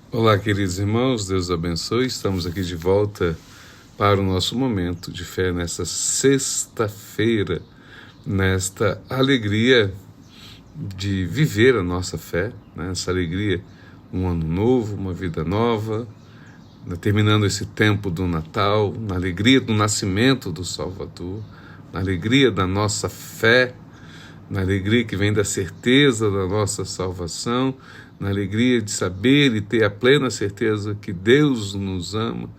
Olá, queridos irmãos, Deus abençoe. Estamos aqui de volta para o nosso momento de fé nesta sexta-feira, nesta alegria de viver a nossa fé, essa alegria, um ano novo, uma vida nova, terminando esse tempo do Natal, na alegria do nascimento do Salvador, na alegria da nossa fé, na alegria que vem da certeza da nossa salvação, na alegria de saber e ter a plena certeza que Deus nos ama,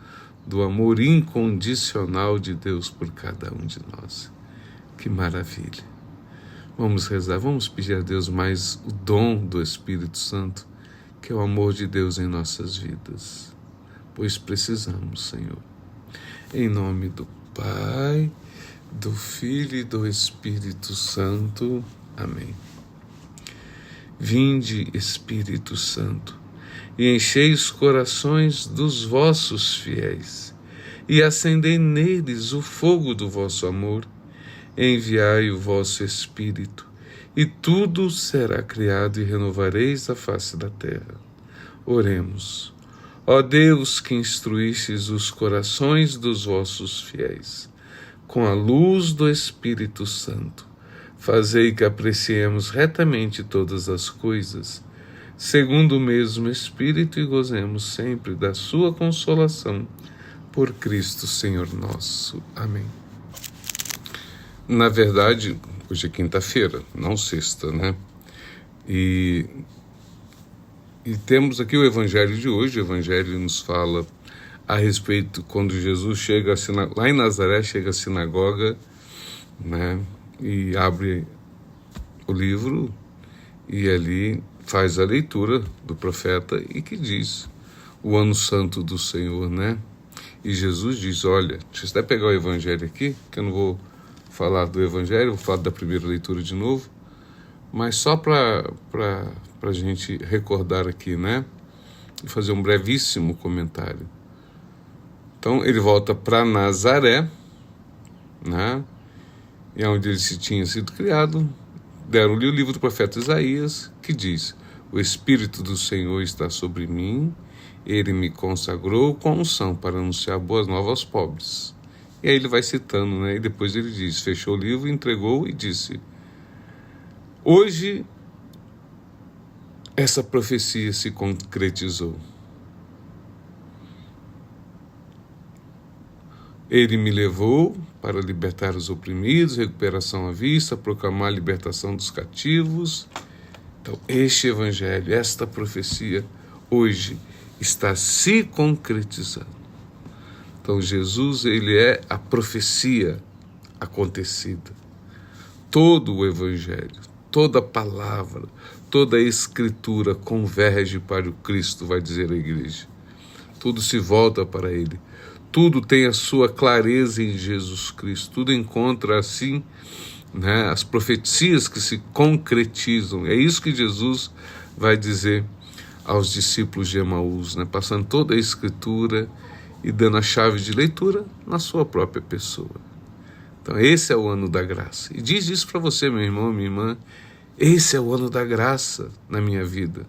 do amor incondicional de Deus por cada um de nós. Que maravilha! Vamos rezar, vamos pedir a Deus mais o dom do Espírito Santo, que é o amor de Deus em nossas vidas, pois precisamos, Senhor. Em nome do Pai, do Filho e do Espírito Santo. Amém. Vinde, Espírito Santo, e enchei os corações dos vossos fiéis, e acendei neles o fogo do vosso amor. Enviai o vosso Espírito, e tudo será criado, e renovareis a face da terra. Oremos. Ó Deus, que instruístes os corações dos vossos fiéis, com a luz do Espírito Santo, fazei que apreciemos retamente todas as coisas, segundo o mesmo Espírito, e gozemos sempre da sua consolação, por Cristo Senhor nosso. Amém. Na verdade, hoje é quinta-feira, não sexta, né? E temos aqui o Evangelho de hoje. O Evangelho nos fala a respeito quando Jesus chega lá em Nazaré, chega à sinagoga, né? E abre o livro e ali faz a leitura do profeta e que diz o ano santo do Senhor, né? E Jesus diz, olha, deixa eu até pegar o Evangelho aqui, que eu não vou falar do Evangelho, vou falar da primeira leitura de novo, mas só para a gente recordar aqui, né? E fazer um brevíssimo comentário. Então, ele volta para Nazaré, né? E onde ele tinha sido criado, deram-lhe o livro do profeta Isaías, que diz, o Espírito do Senhor está sobre mim, ele me consagrou com unção para anunciar boas novas aos pobres. E aí ele vai citando, né? E depois ele diz, fechou o livro, entregou e disse, hoje essa profecia se concretizou. Ele me levou para libertar os oprimidos, recuperação à vista, proclamar a libertação dos cativos. Então, este Evangelho, esta profecia, hoje está se concretizando. Então, Jesus, ele é a profecia acontecida. Todo o Evangelho, toda a palavra, toda a Escritura converge para o Cristo, vai dizer a igreja. Tudo se volta para ele. Tudo tem a sua clareza em Jesus Cristo. Tudo encontra, assim, né, as profecias que se concretizam. É isso que Jesus vai dizer aos discípulos de Emaús, né, passando toda a Escritura e dando a chave de leitura na sua própria pessoa. Então, esse é o ano da graça. E diz isso para você, meu irmão, minha irmã. Esse é o ano da graça na minha vida.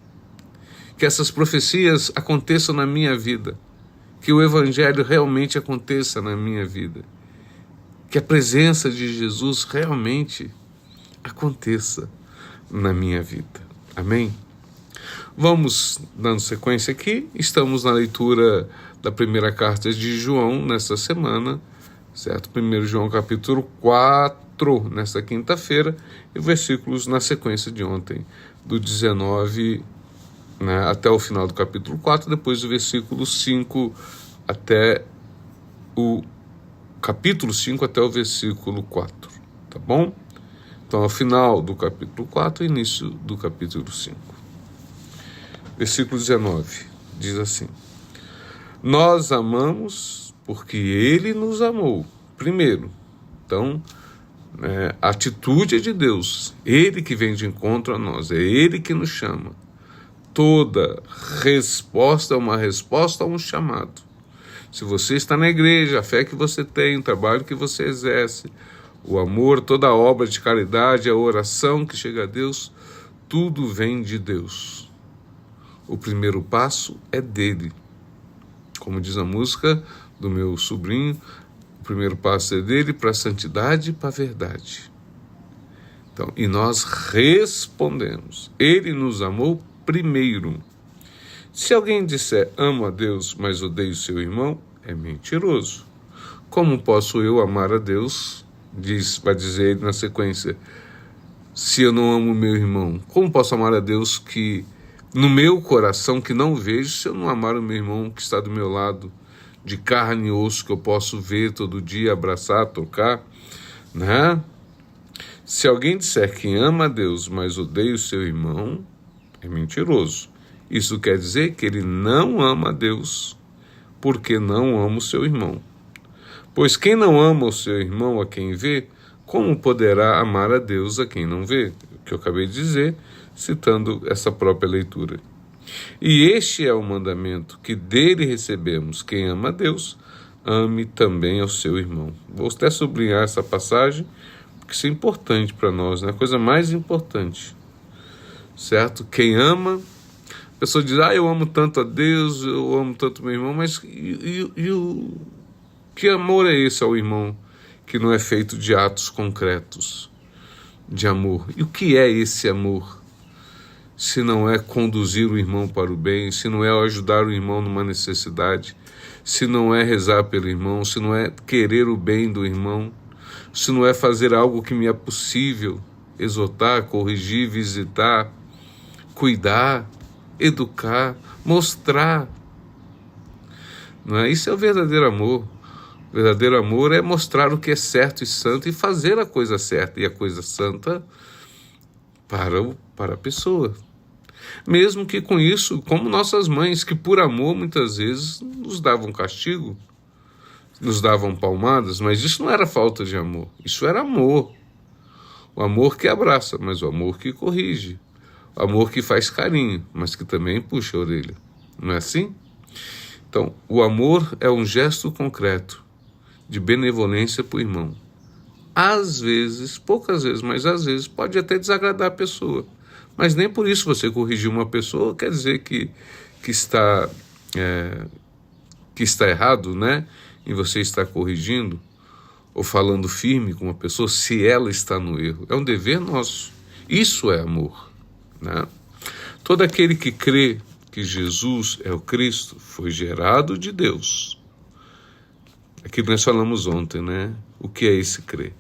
Que essas profecias aconteçam na minha vida. Que o Evangelho realmente aconteça na minha vida. Que a presença de Jesus realmente aconteça na minha vida. Amém? Vamos dando sequência aqui. Estamos na leitura da primeira carta de João nessa semana, certo? 1 João capítulo 4, nesta quinta-feira, e versículos na sequência de ontem, do 19, né, até o final do capítulo 4, depois do versículo 5 até o capítulo 5 até o versículo 4, tá bom? Então, ao final do capítulo 4, início do capítulo 5. Versículo 19, diz assim, nós amamos porque ele nos amou primeiro. Então, a atitude é de Deus, ele que vem de encontro a nós, é ele que nos chama. Toda resposta é uma resposta a um chamado. Se você está na igreja, a fé que você tem, o trabalho que você exerce, o amor, toda a obra de caridade, a oração que chega a Deus, tudo vem de Deus. O primeiro passo é dele. Como diz a música do meu sobrinho, o primeiro passo é dele para a santidade e para a verdade. Então, e nós respondemos. Ele nos amou primeiro. Se alguém disser amo a Deus, mas odeio seu irmão, é mentiroso. Como posso eu amar a Deus? Vai dizer ele na sequência, se eu não amo meu irmão. Como posso amar a Deus que no meu coração, que não vejo, se eu não amar o meu irmão que está do meu lado, de carne e osso, que eu posso ver todo dia, abraçar, tocar, né? Se alguém disser que ama a Deus, mas odeia o seu irmão, é mentiroso. Isso quer dizer que ele não ama a Deus, porque não ama o seu irmão. Pois quem não ama o seu irmão a quem vê, como poderá amar a Deus a quem não vê? O que eu acabei de dizer, citando essa própria leitura. E este é o mandamento que dele recebemos: quem ama a Deus, ame também ao seu irmão. Vou até sublinhar essa passagem, porque isso é importante para nós, né? A coisa mais importante, certo? Quem ama, a pessoa diz, eu amo tanto a Deus, eu amo tanto meu irmão, mas que amor é esse ao irmão que não é feito de atos concretos de amor? E o que é esse amor? Se não é conduzir o irmão para o bem, se não é ajudar o irmão numa necessidade, se não é rezar pelo irmão, se não é querer o bem do irmão, se não é fazer algo que me é possível, exortar, corrigir, visitar, cuidar, educar, mostrar. Não é? Isso é o verdadeiro amor. O verdadeiro amor é mostrar o que é certo e santo e fazer a coisa certa e a coisa santa para a pessoa. Mesmo que com isso, como nossas mães, que por amor muitas vezes nos davam castigo, nos davam palmadas, mas isso não era falta de amor, isso era amor. O amor que abraça, mas o amor que corrige. O amor que faz carinho, mas que também puxa a orelha. Não é assim? Então, o amor é um gesto concreto de benevolência para o irmão. Às vezes, poucas vezes, mas às vezes pode até desagradar a pessoa. Mas nem por isso você corrigir uma pessoa quer dizer que está errado, né? E você está corrigindo ou falando firme com uma pessoa se ela está no erro. É um dever nosso. Isso é amor, né? Todo aquele que crê que Jesus é o Cristo foi gerado de Deus. Aquilo que nós falamos ontem, né? O que é esse crer?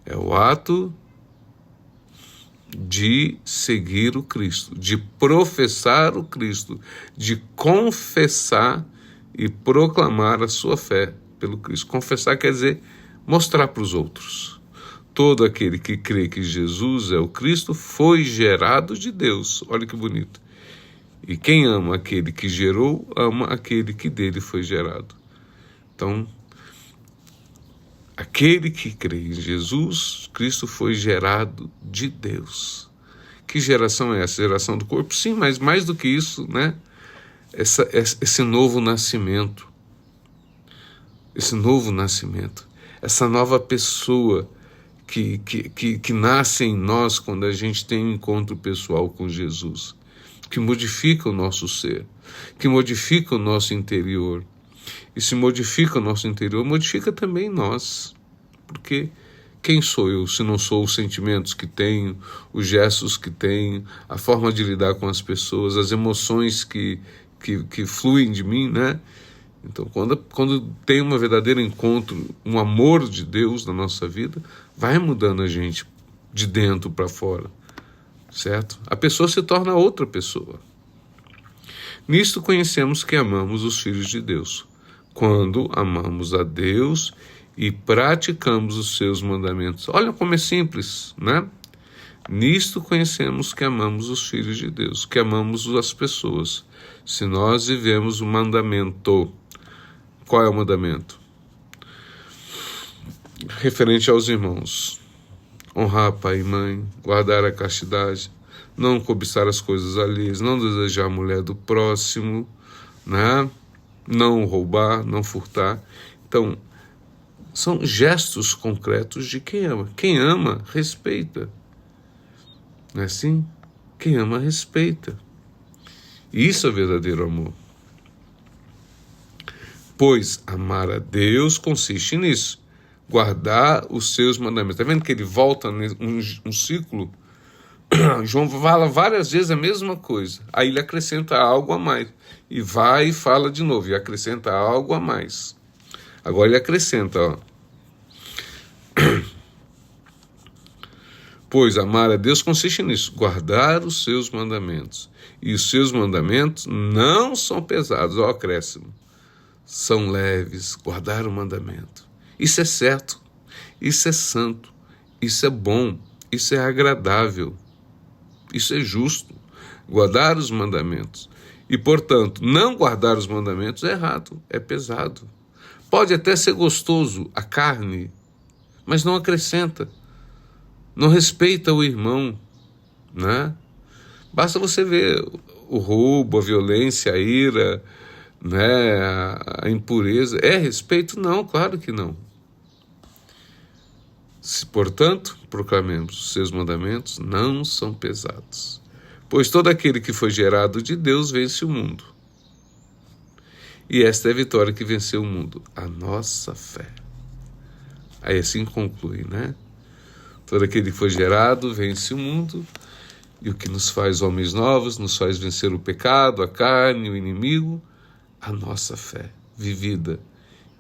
É o ato de seguir o Cristo, de professar o Cristo, de confessar e proclamar a sua fé pelo Cristo. Confessar quer dizer mostrar para os outros. Todo aquele que crê que Jesus é o Cristo foi gerado de Deus. Olha que bonito. E quem ama aquele que gerou, ama aquele que dele foi gerado. Então, aquele que crê em Jesus Cristo foi gerado de Deus. Que geração é essa? Geração do corpo? Sim, mas mais do que isso, né? Esse novo nascimento. Esse novo nascimento. Essa nova pessoa que nasce em nós quando a gente tem um encontro pessoal com Jesus. Que modifica o nosso ser. Que modifica o nosso interior. E se modifica o nosso interior, modifica também nós. Porque quem sou eu se não sou os sentimentos que tenho, os gestos que tenho, a forma de lidar com as pessoas, as emoções que fluem de mim, né? Então, quando tem um verdadeiro encontro, um amor de Deus na nossa vida, vai mudando a gente de dentro para fora, certo? A pessoa se torna outra pessoa. Nisto conhecemos que amamos os filhos de Deus, quando amamos a Deus e praticamos os seus mandamentos. Olha como é simples, né? Nisto conhecemos que amamos os filhos de Deus, que amamos as pessoas, se nós vivemos o mandamento. Qual é o mandamento? Referente aos irmãos. Honrar pai e mãe, guardar a castidade, não cobiçar as coisas alheias, não desejar a mulher do próximo, né? Não roubar, não furtar. Então, são gestos concretos de quem ama. Quem ama, respeita. Não é assim? Quem ama, respeita. Isso é verdadeiro amor. Pois amar a Deus consiste nisso, guardar os seus mandamentos. Está vendo que ele volta um ciclo? João fala várias vezes a mesma coisa. Aí ele acrescenta algo a mais. E vai e fala de novo, e acrescenta algo a mais. Agora ele acrescenta, ó. Pois amar a Deus consiste nisso, guardar os seus mandamentos. E os seus mandamentos não são pesados, ó, acréscimo. São leves, guardar o mandamento. Isso é certo, isso é santo, isso é bom, isso é agradável, isso é justo. Guardar os mandamentos. E, portanto, não guardar os mandamentos é errado, é pesado. Pode até ser gostoso a carne, mas não acrescenta, não respeita o irmão, né? Basta você ver o roubo, a violência, a ira, né, a impureza. É respeito? Não, claro que não. Se, portanto, proclamemos os seus mandamentos, não são pesados. Pois todo aquele que foi gerado de Deus vence o mundo. E esta é a vitória que venceu o mundo, a nossa fé. Aí assim conclui, né? Todo aquele que foi gerado vence o mundo, e o que nos faz homens novos, nos faz vencer o pecado, a carne, o inimigo, a nossa fé, vivida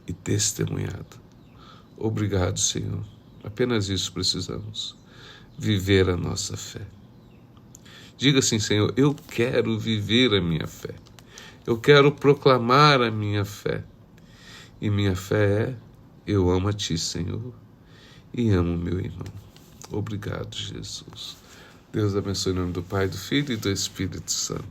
e testemunhada. Obrigado, Senhor. Apenas isso precisamos, viver a nossa fé. Diga assim, Senhor, eu quero viver a minha fé. Eu quero proclamar a minha fé. E minha fé é, eu amo a Ti, Senhor, e amo meu irmão. Obrigado, Jesus. Deus abençoe em nome do Pai, do Filho e do Espírito Santo.